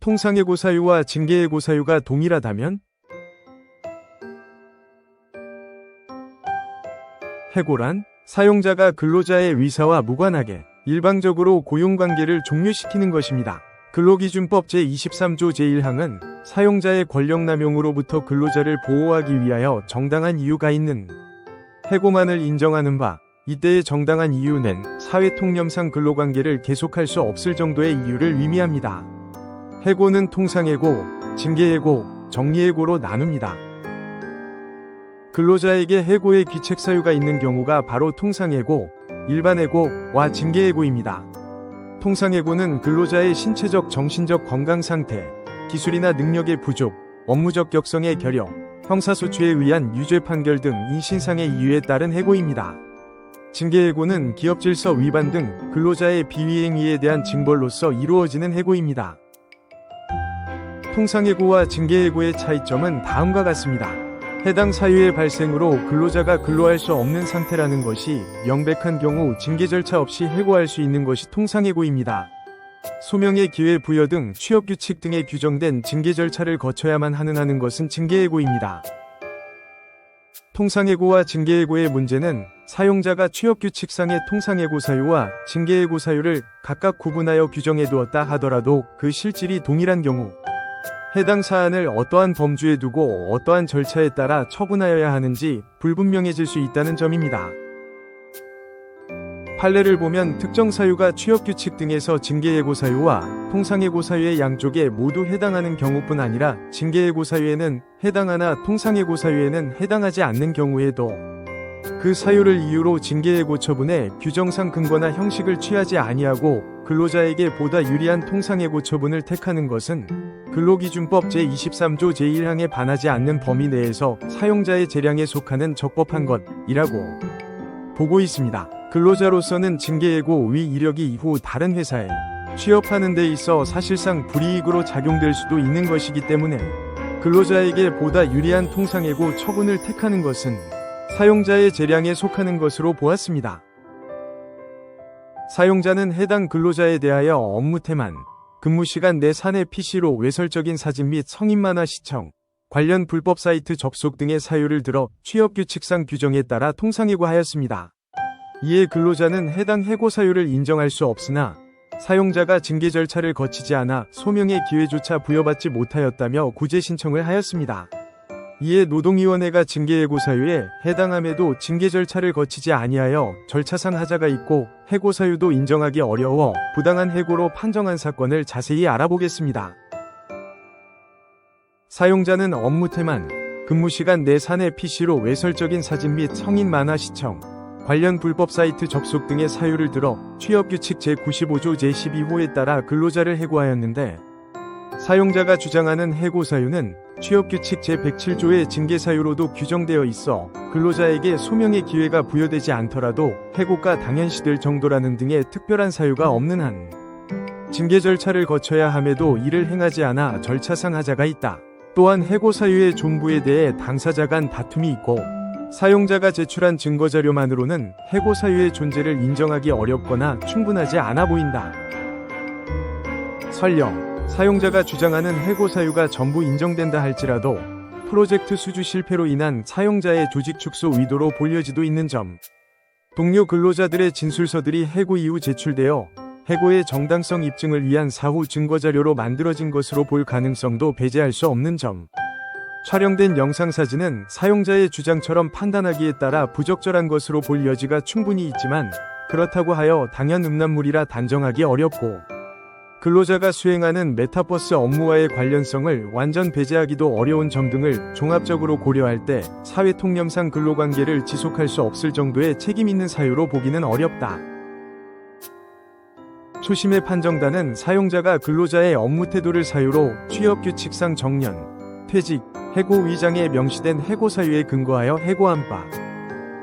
통상해고 사유와 징계해고 사유가 동일하다면? 해고란 사용자가 근로자의 의사와 무관하게 일방적으로 고용관계를 종료시키는 것입니다. 근로기준법 제23조 제1항은 사용자의 권력남용으로부터 근로자를 보호하기 위하여 정당한 이유가 있는 해고만을 인정하는 바, 이때의 정당한 이유는 사회통념상 근로관계를 계속할 수 없을 정도의 이유를 의미합니다. 해고는 통상해고, 징계해고, 정리해고로 나눕니다. 근로자에게 해고의 귀책사유가 있는 경우가 바로 통상해고, 일반해고와 징계해고입니다. 통상해고는 근로자의 신체적, 정신적 건강상태, 기술이나 능력의 부족, 업무적 격성의 결여, 형사소추에 의한 유죄 판결 등 인신상의 이유에 따른 해고입니다. 징계해고는 기업질서 위반 등 근로자의 비위행위에 대한 징벌로서 이루어지는 해고입니다. 통상해고와 징계해고의 차이점은 다음과 같습니다. 해당 사유의 발생으로 근로자가 근로할 수 없는 상태라는 것이 명백한 경우 징계 절차 없이 해고할 수 있는 것이 통상해고입니다. 소명의 기회 부여 등 취업규칙 등에 규정된 징계 절차를 거쳐야만 하는 것은 징계해고입니다. 통상해고와 징계해고의 문제는 사용자가 취업규칙상의 통상해고 사유와 징계해고 사유를 각각 구분하여 규정해 두었다 하더라도 그 실질이 동일한 경우 해당 사안을 어떠한 범주에 두고 어떠한 절차에 따라 처분하여야 하는지 불분명해질 수 있다는 점입니다. 판례를 보면 특정 사유가 취업규칙 등에서 징계해고 사유와 통상해고 사유의 양쪽에 모두 해당하는 경우뿐 아니라 징계해고 사유에는 해당하나 통상해고 사유에는 해당하지 않는 경우에도 그 사유를 이유로 징계해고 처분에 규정상 근거나 형식을 취하지 아니하고 근로자에게 보다 유리한 통상해고 처분을 택하는 것은 근로기준법 제23조 제1항에 반하지 않는 범위 내에서 사용자의 재량에 속하는 적법한 것이라고 보고 있습니다. 근로자로서는 징계해고 위 이력이 이후 다른 회사에 취업하는 데 있어 사실상 불이익으로 작용될 수도 있는 것이기 때문에 근로자에게 보다 유리한 통상해고 처분을 택하는 것은 사용자의 재량에 속하는 것으로 보았습니다. 사용자는 해당 근로자에 대하여 업무 태만, 근무시간 내 사내 PC로 외설적인 사진 및 성인 만화 시청, 관련 불법 사이트 접속 등의 사유를 들어 취업규칙상 규정에 따라 통상해고하였습니다. 이에 근로자는 해당 해고 사유를 인정할 수 없으나 사용자가 징계 절차를 거치지 않아 소명의 기회조차 부여받지 못하였다며 구제 신청을 하였습니다. 이에 노동위원회가 징계해고 사유에 해당함에도 징계 절차를 거치지 아니하여 절차상 하자가 있고 해고 사유도 인정하기 어려워 부당한 해고로 판정한 사건을 자세히 알아보겠습니다. 사용자는 업무 태만, 근무시간 내 사내 PC로 외설적인 사진 및 성인 만화 시청, 관련 불법 사이트 접속 등의 사유를 들어 취업규칙 제95조 제12호에 따라 근로자를 해고하였는데 사용자가 주장하는 해고 사유는 취업규칙 제107조의 징계사유로도 규정되어 있어 근로자에게 소명의 기회가 부여되지 않더라도 해고가 당연시될 정도라는 등의 특별한 사유가 없는 한 징계 절차를 거쳐야 함에도 이를 행하지 않아 절차상 하자가 있다. 또한 해고 사유의 존부에 대해 당사자 간 다툼이 있고 사용자가 제출한 증거자료만으로는 해고 사유의 존재를 인정하기 어렵거나 충분하지 않아 보인다. 설령 사용자가 주장하는 해고 사유가 전부 인정된다 할지라도 프로젝트 수주 실패로 인한 사용자의 조직 축소 의도로 볼려지도 있는 점, 동료 근로자들의 진술서들이 해고 이후 제출되어 해고의 정당성 입증을 위한 사후 증거자료로 만들어진 것으로 볼 가능성도 배제할 수 없는 점, 촬영된 영상사진은 사용자의 주장처럼 판단하기에 따라 부적절한 것으로 볼 여지가 충분히 있지만 그렇다고 하여 당연 음란물이라 단정하기 어렵고 근로자가 수행하는 메타버스 업무와의 관련성을 완전 배제하기도 어려운 점 등을 종합적으로 고려할 때 사회통념상 근로관계를 지속할 수 없을 정도의 책임 있는 사유로 보기는 어렵다. 초심의 판정단은 사용자가 근로자의 업무 태도를 사유로 취업규칙상 정년, 퇴직, 해고 위장에 명시된 해고 사유에 근거하여 해고한 바,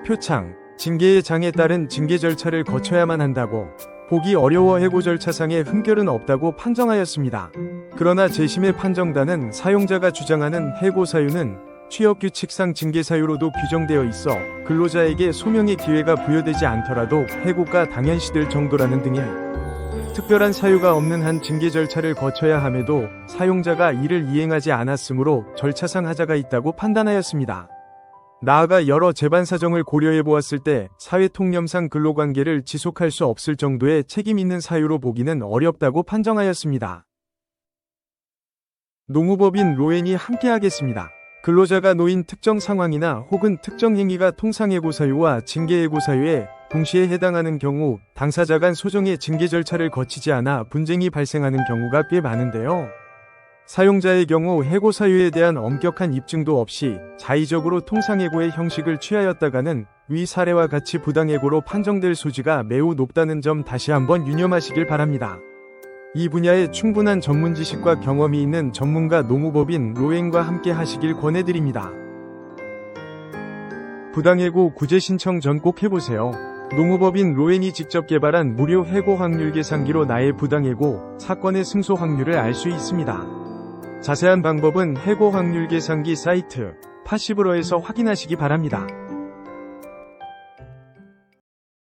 표창, 징계의 장에 따른 징계 절차를 거쳐야만 한다고 보기 어려워 해고 절차상의 흠결은 없다고 판정하였습니다. 그러나 재심의 판정단은 사용자가 주장하는 해고 사유는 취업규칙상 징계 사유로도 규정되어 있어 근로자에게 소명의 기회가 부여되지 않더라도 해고가 당연시될 정도라는 등의 특별한 사유가 없는 한 징계 절차를 거쳐야 함에도 사용자가 이를 이행하지 않았으므로 절차상 하자가 있다고 판단하였습니다. 나아가 여러 재반 사정을 고려해 보았을 때 사회 통념상 근로관계를 지속할 수 없을 정도의 책임 있는 사유로 보기는 어렵다고 판정하였습니다. 노무법인 로엔이 함께하겠습니다. 근로자가 놓인 특정 상황이나 혹은 특정 행위가 통상해고 사유와 징계해고 사유에 동시에 해당하는 경우 당사자 간 소정의 징계 절차를 거치지 않아 분쟁이 발생하는 경우가 꽤 많은데요. 사용자의 경우 해고 사유에 대한 엄격한 입증도 없이 자의적으로 통상해고의 형식을 취하였다가는 위 사례와 같이 부당해고로 판정될 소지가 매우 높다는 점 다시 한번 유념하시길 바랍니다. 이 분야에 충분한 전문 지식과 경험이 있는 전문가 노무법인 로엔과 함께 하시길 권해드립니다. 부당해고 구제 신청 전 꼭 해보세요. 노무법인 로엔이 직접 개발한 무료 해고 확률 계산기로 나의 부당해고 사건의 승소 확률을 알 수 있습니다. 자세한 방법은 해고 확률 계산기 사이트 파시브러에서 확인하시기 바랍니다.